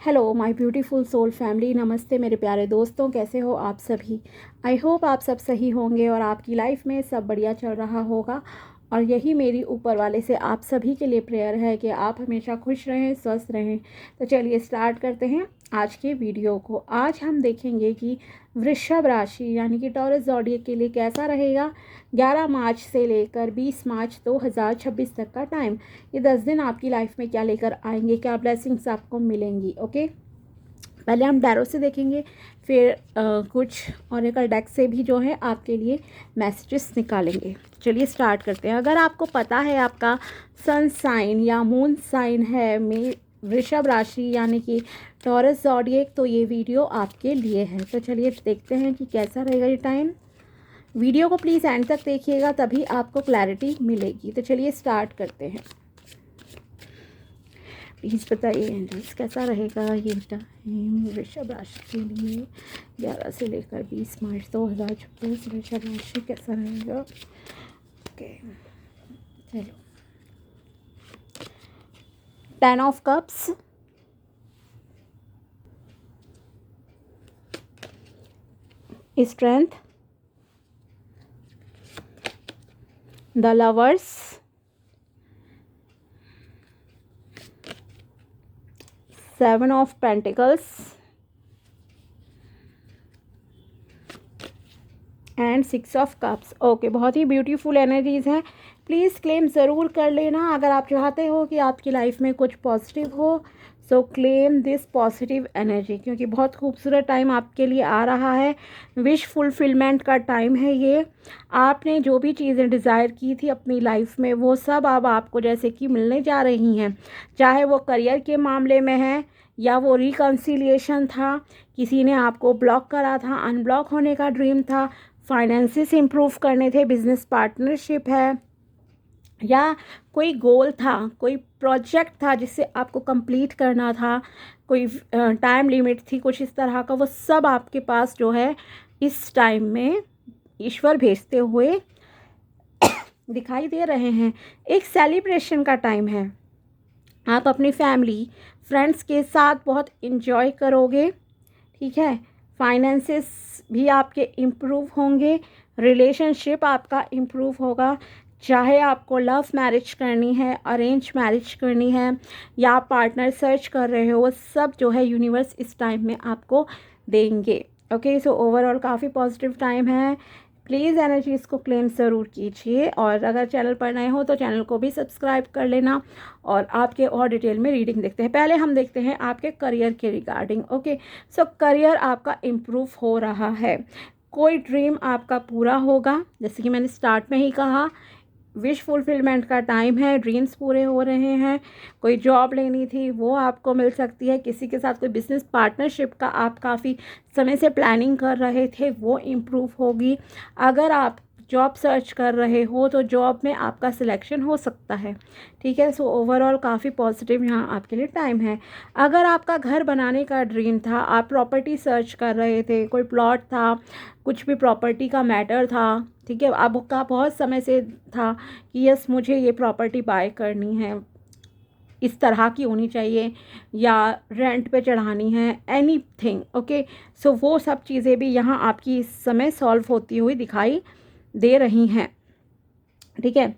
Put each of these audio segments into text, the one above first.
Hello my beautiful soul family, नमस्ते मेरे प्यारे दोस्तों, कैसे हो आप सभी। आई होप आप सब सही होंगे और आपकी लाइफ में सब बढ़िया चल रहा होगा। और यही मेरी ऊपर वाले से आप सभी के लिए प्रेयर है कि आप हमेशा खुश रहें, स्वस्थ रहें। तो चलिए स्टार्ट करते हैं आज के वीडियो को। आज हम देखेंगे कि वृषभ राशि यानी कि टॉरस ज़ोडिएक के लिए कैसा रहेगा 11 मार्च से लेकर 20 मार्च 2026 तक का टाइम। ये 10 दिन आपकी लाइफ में क्या लेकर आएंगे, क्या ब्लेसिंग्स आपको मिलेंगी। ओके, पहले हम टैरो से देखेंगे, फिर कुछ ऑरेकल डेक से भी जो है आपके लिए मैसेजेस निकालेंगे। चलिए स्टार्ट करते हैं। अगर आपको पता है आपका सन साइन या मून साइन है में वृषभ राशि यानी कि टॉरस ज़ोडिएक, तो ये वीडियो आपके लिए है। तो चलिए देखते हैं कि कैसा रहेगा ये टाइम। वीडियो को प्लीज़ एंड तक देखिएगा, तभी आपको क्लैरिटी मिलेगी। तो चलिए स्टार्ट करते हैं। प्लीज़ बताइए एंजल्स कैसा रहेगा ये टाइम वृषभ राशि के लिए 11 से लेकर 20 मार्च 2026। वृषभ राशि कैसा रहेगा। ओके चलो, 10 of cups, strength, the lovers, 7 of pentacles and 6 of cups. Okay, बहुत ही ब्यूटीफुल एनर्जीज हैं। प्लीज़ क्लेम ज़रूर कर लेना अगर आप चाहते हो कि आपकी लाइफ में कुछ पॉजिटिव हो। सो क्लेम दिस पॉजिटिव एनर्जी, क्योंकि बहुत खूबसूरत टाइम आपके लिए आ रहा है। विश फुलफिलमेंट का टाइम है ये। आपने जो भी चीज़ें डिज़ायर की थी अपनी लाइफ में, वो सब अब आपको जैसे कि मिलने जा रही हैं। चाहे वो करियर के मामले में है या वो रिकन्सिलिएशन था, किसी ने आपको ब्लॉक करा था, अनब्लॉक होने का ड्रीम था, फाइनेंसिस इम्प्रूव करने थे, बिजनेस पार्टनरशिप है, या कोई गोल था, कोई प्रोजेक्ट था जिससे आपको कंप्लीट करना था, कोई टाइम लिमिट थी, कुछ इस तरह का, वो सब आपके पास जो है इस टाइम में ईश्वर भेजते हुए दिखाई दे रहे हैं। एक सेलिब्रेशन का टाइम है। आप अपनी फैमिली फ्रेंड्स के साथ बहुत इन्जॉय करोगे। ठीक है, फाइनेंसेस भी आपके इम्प्रूव होंगे, रिलेशनशिप आपका इम्प्रूव होगा। चाहे आपको लव मैरिज करनी है, अरेंज मैरिज करनी है, या आप पार्टनर सर्च कर रहे हो, वो सब जो है यूनिवर्स इस टाइम में आपको देंगे। ओके, सो ओवरऑल काफ़ी पॉजिटिव टाइम है। प्लीज़ एनर्जीज़ को क्लेम ज़रूर कीजिए, और अगर चैनल पर नए हो तो चैनल को भी सब्सक्राइब कर लेना। और आपके और डिटेल में रीडिंग देखते हैं। पहले हम देखते हैं आपके करियर के रिगार्डिंग। ओके, सो करियर आपका इम्प्रूव हो रहा है। कोई ड्रीम आपका पूरा होगा, जैसे कि मैंने स्टार्ट में ही कहा, विश फुलफिलमेंट का टाइम है, ड्रीम्स पूरे हो रहे हैं। कोई जॉब लेनी थी वो आपको मिल सकती है। किसी के साथ कोई बिजनेस पार्टनरशिप का आप काफ़ी समय से प्लानिंग कर रहे थे, वो इम्प्रूव होगी। अगर आप जॉब सर्च कर रहे हो तो जॉब में आपका सिलेक्शन हो सकता है। ठीक है, सो ओवरऑल काफ़ी पॉजिटिव यहाँ आपके लिए टाइम है। अगर आपका घर बनाने का ड्रीम था, आप प्रॉपर्टी सर्च कर रहे थे, कोई प्लॉट था, कुछ भी प्रॉपर्टी का मैटर था, ठीक है, आपका बहुत समय से था कि यस मुझे ये प्रॉपर्टी बाय करनी है, इस तरह की होनी चाहिए, या रेंट पे चढ़ानी है, एनीथिंग। ओके, सो वो सब चीज़ें भी यहाँ आपकी इस समय सॉल्व होती हुई दिखाई दे रही हैं। ठीक है,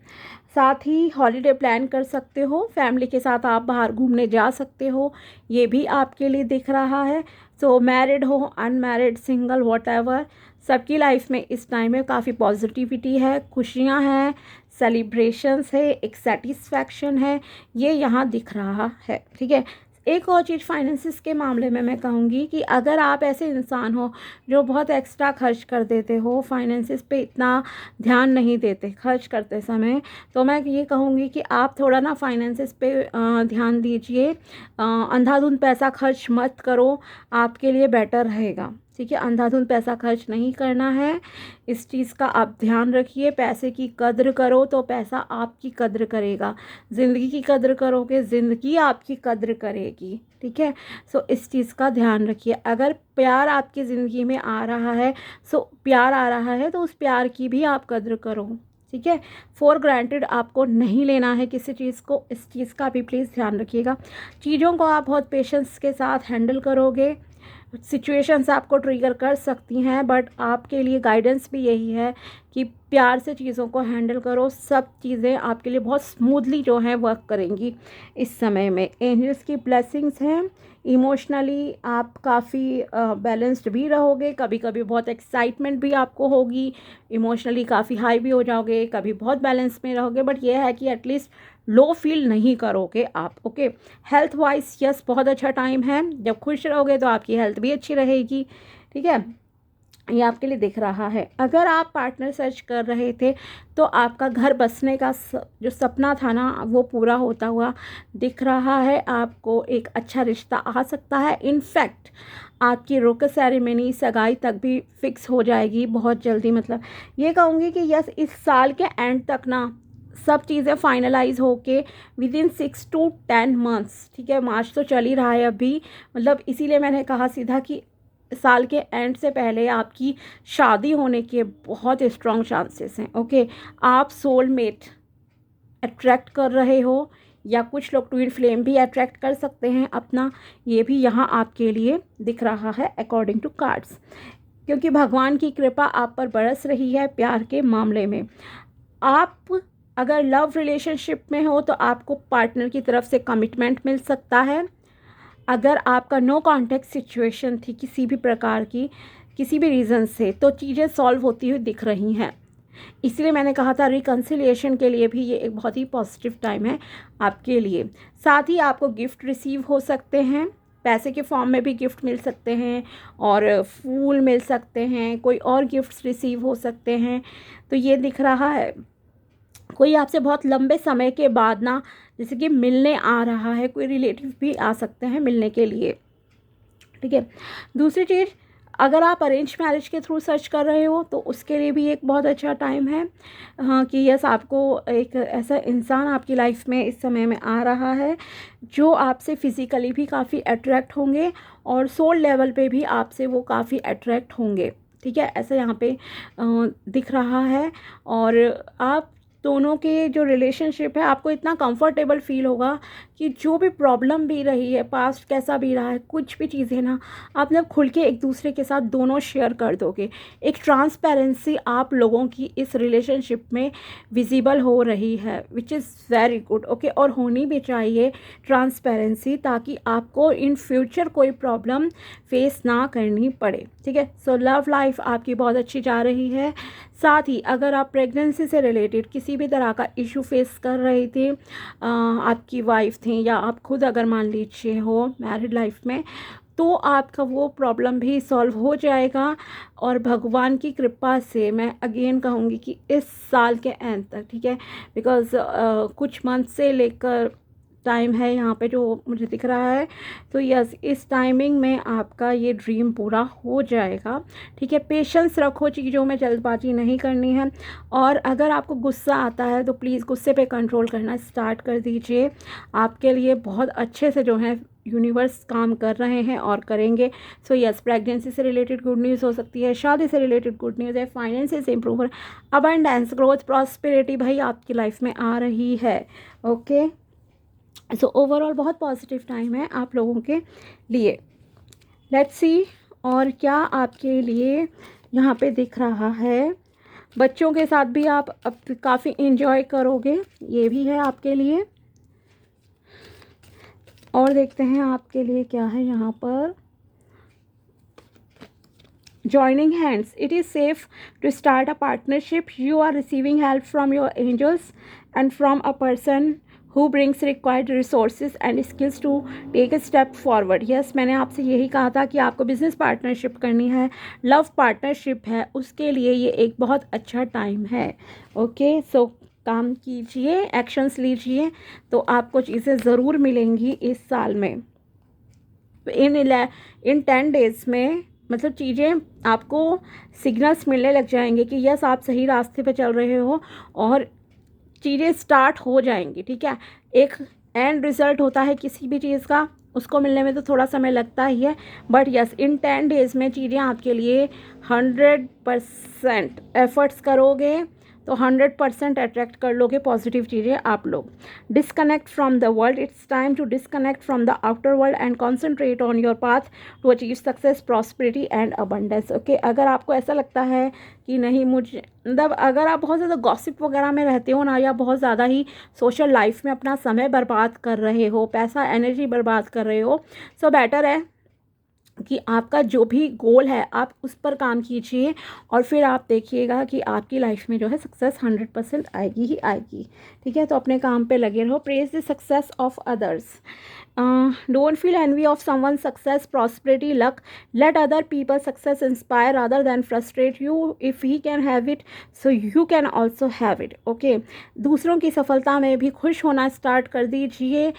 साथ ही हॉलीडे प्लान कर सकते हो, फैमिली के साथ आप बाहर घूमने जा सकते हो, ये भी आपके लिए दिख रहा है। सो मैरिड हो, अनमैरिड, सिंगल, व्हाटएवर, सबकी लाइफ में इस टाइम में काफ़ी पॉजिटिविटी है, खुशियाँ हैं, सेलिब्रेशंस है, एक सेटिस्फैक्शन है, ये यहाँ दिख रहा है। ठीक है, एक और चीज़ फाइनेंसिस के मामले में मैं कहूँगी कि अगर आप ऐसे इंसान हो जो बहुत एक्स्ट्रा खर्च कर देते हो, फाइनेंसिस पे इतना ध्यान नहीं देते खर्च करते समय, तो मैं ये कहूँगी कि आप थोड़ा ना फाइनेंसिस पे ध्यान दीजिए। अंधाधुंध पैसा खर्च मत करो, आपके लिए बेटर रहेगा। ठीक है, अंधाधुंध पैसा खर्च नहीं करना है, इस चीज़ का आप ध्यान रखिए। पैसे की कद्र करो तो पैसा आपकी कद्र करेगा। ज़िंदगी की कद्र करोगे, ज़िंदगी आपकी कद्र करेगी। ठीक है, सो इस चीज़ का ध्यान रखिए। अगर प्यार आपकी ज़िंदगी में आ रहा है, सो प्यार आ रहा है तो उस प्यार की भी आप कद्र करो। ठीक है। फॉर ग्रांटेड आपको नहीं लेना है किसी चीज़ को, इस चीज़ का भी प्लीज़ ध्यान रखिएगा। चीज़ों को आप बहुत पेशेंस के साथ हैंडल करोगे। सिचुएशंस आपको ट्रिगर कर सकती हैं, बट आपके लिए गाइडेंस भी यही है कि प्यार से चीज़ों को हैंडल करो। सब चीज़ें आपके लिए बहुत स्मूथली जो हैं वर्क करेंगी इस समय में। एंजल्स की ब्लेसिंग्स हैं। इमोशनली आप काफ़ी बैलेंस्ड भी रहोगे, कभी कभी बहुत एक्साइटमेंट भी आपको होगी, इमोशनली काफ़ी हाई भी हो जाओगे, कभी बहुत बैलेंस में रहोगे, बट ये है कि एटलीस्ट लो फील नहीं करोगे आप। ओके। हेल्थ वाइज यस बहुत अच्छा टाइम है। जब खुश रहोगे तो आपकी हेल्थ भी अच्छी रहेगी। ठीक है, ये आपके लिए दिख रहा है। अगर आप पार्टनर सर्च कर रहे थे तो आपका घर बसने का जो सपना था ना, वो पूरा होता हुआ दिख रहा है। आपको एक अच्छा रिश्ता आ सकता है। इनफैक्ट आपकी रुक सेरेमनी सगाई तक भी फिक्स हो जाएगी बहुत जल्दी। मतलब ये कहूँगी कि यस, इस साल के एंड तक ना सब चीज़ें फाइनलाइज होके विदिन 6 to 10 मंथ्स, ठीक है, मार्च तो चल ही रहा है अभी, मतलब इसीलिए मैंने कहा सीधा कि साल के एंड से पहले आपकी शादी होने के बहुत स्ट्रॉन्ग चांसेस हैं। ओके। आप सोलमेट अट्रैक्ट कर रहे हो, या कुछ लोग ट्विन फ्लेम भी अट्रैक्ट कर सकते हैं अपना, ये भी यहाँ आपके लिए दिख रहा है अकॉर्डिंग टू कार्ड्स, क्योंकि भगवान की कृपा आप पर बरस रही है प्यार के मामले में। आप अगर लव रिलेशनशिप में हो तो आपको पार्टनर की तरफ से कमिटमेंट मिल सकता है। अगर आपका नो कॉन्टैक्ट सिचुएशन थी किसी भी प्रकार की, किसी भी रीज़न से, तो चीज़ें सॉल्व होती हुई दिख रही हैं। इसलिए मैंने कहा था रिकन्सिलिएशन के लिए भी ये एक बहुत ही पॉजिटिव टाइम है आपके लिए। साथ ही आपको गिफ्ट रिसीव हो सकते हैं, पैसे के फॉर्म में भी गिफ्ट मिल सकते हैं, और फूल मिल सकते हैं, कोई और गिफ्ट्स रिसीव हो सकते हैं। तो ये दिख रहा है कोई आपसे बहुत लंबे समय के बाद ना जैसे कि मिलने आ रहा है, कोई रिलेटिव भी आ सकते हैं मिलने के लिए। ठीक है। दूसरी चीज़, अगर आप अरेंज मैरिज के थ्रू सर्च कर रहे हो तो उसके लिए भी एक बहुत अच्छा टाइम है। हाँ कि यस, आपको एक ऐसा इंसान आपकी लाइफ में इस समय में आ रहा है जो आपसे फिज़िकली भी काफ़ी अट्रैक्ट होंगे, और सोल लेवल पे भी आपसे वो काफ़ी अट्रैक्ट होंगे। ठीक है, ऐसा यहाँ पे दिख रहा है। और आप दोनों के जो रिलेशनशिप है, आपको इतना कंफर्टेबल फील होगा कि जो भी प्रॉब्लम भी रही है, पास्ट कैसा भी रहा है, कुछ भी चीज़ें ना आप ना खुल के एक दूसरे के साथ दोनों शेयर कर दोगे। एक ट्रांसपेरेंसी आप लोगों की इस रिलेशनशिप में विजिबल हो रही है, विच इज़ वेरी गुड। ओके। और होनी भी चाहिए ट्रांसपेरेंसी, ताकि आपको इन फ्यूचर कोई प्रॉब्लम फेस ना करनी पड़े। ठीक है। सो लव लाइफ आपकी बहुत अच्छी जा रही है। साथ ही अगर आप प्रेगनेंसी से रिलेटेड किसी भी तरह का इशू फेस कर रहे थे, आपकी वाइफ थी या आप खुद अगर मान लीजिए हो मैरिड लाइफ में, तो आपका वो प्रॉब्लम भी सॉल्व हो जाएगा। और भगवान की कृपा से मैं अगेन कहूँगी कि इस साल के एंड तक, ठीक है, बिकॉज़ कुछ मंथ से लेकर टाइम है यहाँ पे जो मुझे दिख रहा है, तो यस, इस टाइमिंग में आपका ये ड्रीम पूरा हो जाएगा। ठीक है। पेशेंस रखो, चीज़ों में जल्दबाजी नहीं करनी है। और अगर आपको गुस्सा आता है तो प्लीज़ गुस्से पे कंट्रोल करना स्टार्ट कर दीजिए। आपके लिए बहुत अच्छे से जो है यूनिवर्स काम कर रहे हैं और करेंगे। सो यस, प्रेगनेंसी से रिलेटेड गुड न्यूज़ हो सकती है, शादी से रिलेटेड गुड न्यूज़ है, finances improve, abundance, growth, prosperity भाई आपकी लाइफ में आ रही है। ओके। सो ओवरऑल बहुत पॉजिटिव टाइम है आप लोगों के लिए। लेट्स सी और क्या आपके लिए यहाँ पे दिख रहा है। बच्चों के साथ भी आप अब काफ़ी इंजॉय करोगे, ये भी है आपके लिए। और देखते हैं आपके लिए क्या है यहाँ पर। Joining hands, it is safe to start a partnership. You are receiving help from your angels and from a person who brings required resources and skills to take a step forward. Yes, मैंने आपसे यही कहा था कि आपको business partnership करनी है, love partnership है, उसके लिए ये एक बहुत अच्छा टाइम है। ओके। सो काम कीजिए, एक्शंस लीजिए, तो आपको चीज़ें ज़रूर मिलेंगी इस साल में। इन 10 डेज़ में मतलब चीज़ें आपको सिग्नल्स मिलने लग जाएंगे कि यस, आप सही रास्ते पे चल रहे हो और चीज़ें स्टार्ट हो जाएंगी। ठीक है। एक एंड रिज़ल्ट होता है किसी भी चीज़ का, उसको मिलने में तो थोड़ा समय लगता ही है, बट यस, इन 10 डेज़ में चीज़ें आपके लिए 100% एफर्ट्स करोगे तो 100% अट्रैक्ट कर लोगे पॉजिटिव चीज़ें आप लोग। Disconnect from the world, it's time to disconnect from the outer world and concentrate on your path to achieve success, prosperity and abundance. Okay, अगर आपको ऐसा लगता है कि नहीं मुझे, मतलब अगर आप बहुत ज़्यादा गॉसिप वगैरह में रहते हो ना, या बहुत ज़्यादा ही सोशल लाइफ में अपना समय बर्बाद कर रहे हो, पैसा एनर्जी बर्बाद कर रहे हो, सो बेटर है कि आपका जो भी गोल है आप उस पर काम कीजिए और फिर आप देखिएगा कि आपकी लाइफ में जो है सक्सेस 100% आएगी ही आएगी। ठीक है, तो अपने काम पे लगे रहो। Praise the success of others, don't feel envy of someone success, prosperity, luck, let other people success inspire rather than frustrate you. If he can have it so you can also have it. Okay, दूसरों की सफलता में भी खुश होना start कर दीजिए।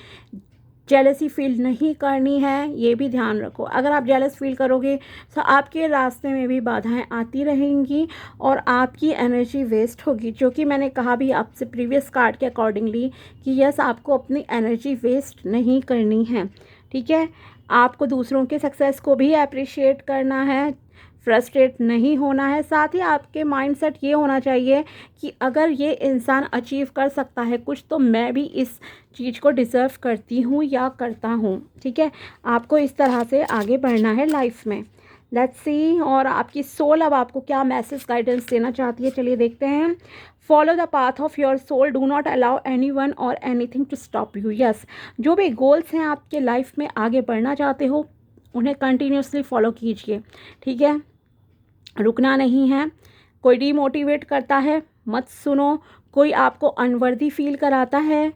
Jealousy feel नहीं करनी है, ये भी ध्यान रखो। अगर आप जेलस फील करोगे तो आपके रास्ते में भी बाधाएं आती रहेंगी और आपकी एनर्जी वेस्ट होगी, जो कि मैंने कहा भी आपसे प्रीवियस कार्ड के अकॉर्डिंगली कि यस, आपको अपनी एनर्जी वेस्ट नहीं करनी है। ठीक है, आपको दूसरों के सक्सेस को भी अप्रिशिएट करना है, फ्रस्ट्रेट नहीं होना है। साथ ही आपके माइंडसेट ये होना चाहिए कि अगर ये इंसान अचीव कर सकता है कुछ, तो मैं भी इस चीज़ को डिज़र्व करती हूँ या करता हूँ। ठीक है, आपको इस तरह से आगे बढ़ना है लाइफ में। लेट्स सी, और आपकी सोल अब आपको क्या मैसेज गाइडेंस देना चाहती है, चलिए देखते हैं। Follow the path of your soul, do not allow anyone और anything to stop you. Yes, जो भी गोल्स हैं आपके लाइफ में, आगे बढ़ना चाहते हो, उन्हें कंटिन्यूसली फॉलो कीजिए। ठीक है, रुकना नहीं है। कोई डीमोटिवेट करता है मत सुनो, कोई आपको अनवर्दी फील कराता है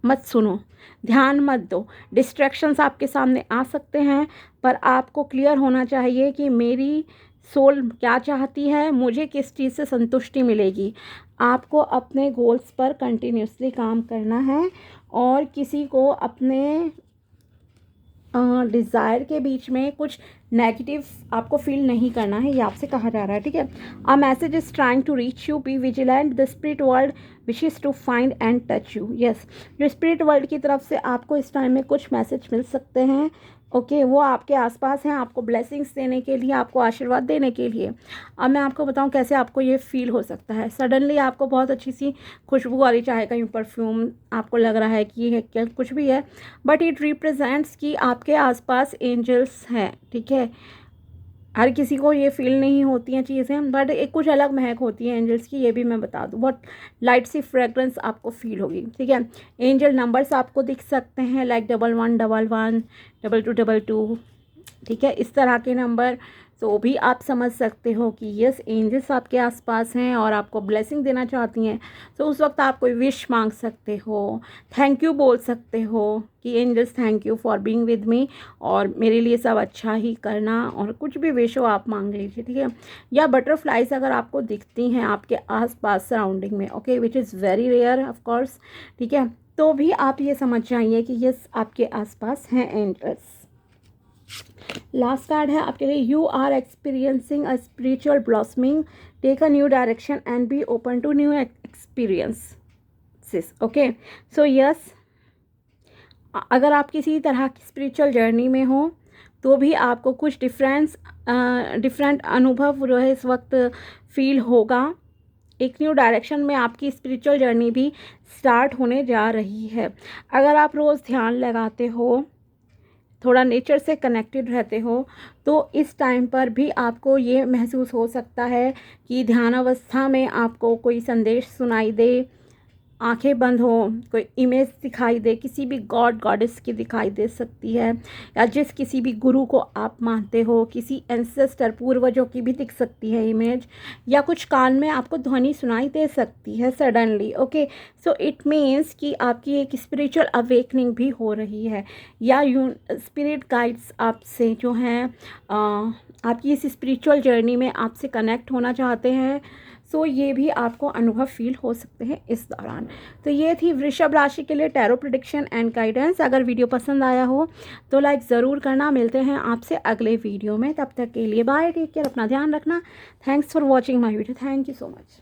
मत सुनो, ध्यान मत दो। डिस्ट्रैक्शंस आपके सामने आ सकते हैं, पर आपको क्लियर होना चाहिए कि मेरी सोल क्या चाहती है, मुझे किस चीज़ से संतुष्टि मिलेगी। आपको अपने गोल्स पर कंटिन्यूसली काम करना है और किसी को अपने डिज़ायर के बीच में कुछ नेगेटिव आपको फील नहीं करना है, ये आपसे कहा जा रहा है। ठीक है, a message is trying to reach you, be vigilant, the spirit world wishes to find and touch you. Yes, जो स्पिरिट वर्ल्ड की तरफ से आपको इस टाइम में कुछ मैसेज मिल सकते हैं। ओके, वो आपके आसपास हैं, आपको ब्लेसिंग्स देने के लिए, आपको आशीर्वाद देने के लिए। अब मैं आपको बताऊं कैसे आपको ये फील हो सकता है। सडनली आपको बहुत अच्छी सी खुशबू आ रही, चाहे कहीं परफ्यूम आपको लग रहा है कि ये क्या कुछ भी है, बट इट रिप्रेजेंट्स कि आपके आसपास एंजल्स हैं। ठीक है, हर किसी को ये फील नहीं होती हैं चीज़ें, बट एक कुछ अलग महक होती है एंजल्स की, ये भी मैं बता दूँ। बहुत लाइट सी फ्रेगरेंस आपको फील होगी। ठीक है, एंजल नंबर्स आपको दिख सकते हैं, लाइक 1111, 2222। ठीक है, इस तरह के नंबर, तो भी आप समझ सकते हो कि यस, एंजल्स आपके आसपास हैं और आपको ब्लेसिंग देना चाहती हैं। तो उस वक्त आप कोई विश मांग सकते हो, थैंक यू बोल सकते हो कि angels thank you for being with me, और मेरे लिए सब अच्छा ही करना, और कुछ भी विश हो आप मांग लीजिए। ठीक है, या बटरफ्लाइज अगर आपको दिखती हैं आपके आसपास सराउंडिंग में, okay, which is very rare of course. ठीक है, तो भी आप ये समझ जाइए कि यस, आपके आसपास हैं एंजल्स। लास्ट कार्ड है आपके लिए, you are experiencing a spiritual blossoming, take a new direction and be open to new experiences. Okay, so yes, अगर आप किसी तरह की स्पिरिचुअल जर्नी में हो तो भी आपको कुछ डिफरेंट अनुभव जो है इस वक्त फील होगा। एक न्यू डायरेक्शन में आपकी स्पिरिचुअल जर्नी भी स्टार्ट होने जा रही है। अगर आप रोज़ ध्यान लगाते हो, थोड़ा नेचर से कनेक्टेड रहते हो, तो इस टाइम पर भी आपको ये महसूस हो सकता है कि ध्यान अवस्था में आपको कोई संदेश सुनाई दे, आंखें बंद हो, कोई इमेज दिखाई दे, किसी भी गॉड गॉडेस की दिखाई दे सकती है, या जिस किसी भी गुरु को आप मानते हो, किसी एंसेस्टर पूर्वजों की भी दिख सकती है इमेज, या कुछ कान में आपको ध्वनि सुनाई दे सकती है suddenly. Okay, so it means कि आपकी एक स्पिरिचुअल अवेकनिंग भी हो रही है, या यू स्पिरिट गाइड्स आपसे जो हैं आपकी इस स्पिरिचुअल जर्नी में आपसे कनेक्ट होना चाहते हैं। सो ये भी आपको अनुभव फील हो सकते हैं इस दौरान। तो ये थी वृषभ राशि के लिए टैरो प्रेडिक्शन एंड गाइडेंस। अगर वीडियो पसंद आया हो तो लाइक ज़रूर करना। मिलते हैं आपसे अगले वीडियो में, तब तक के लिए बाय, टेक केयर, अपना ध्यान रखना। Thanks for watching my video, thank you so much.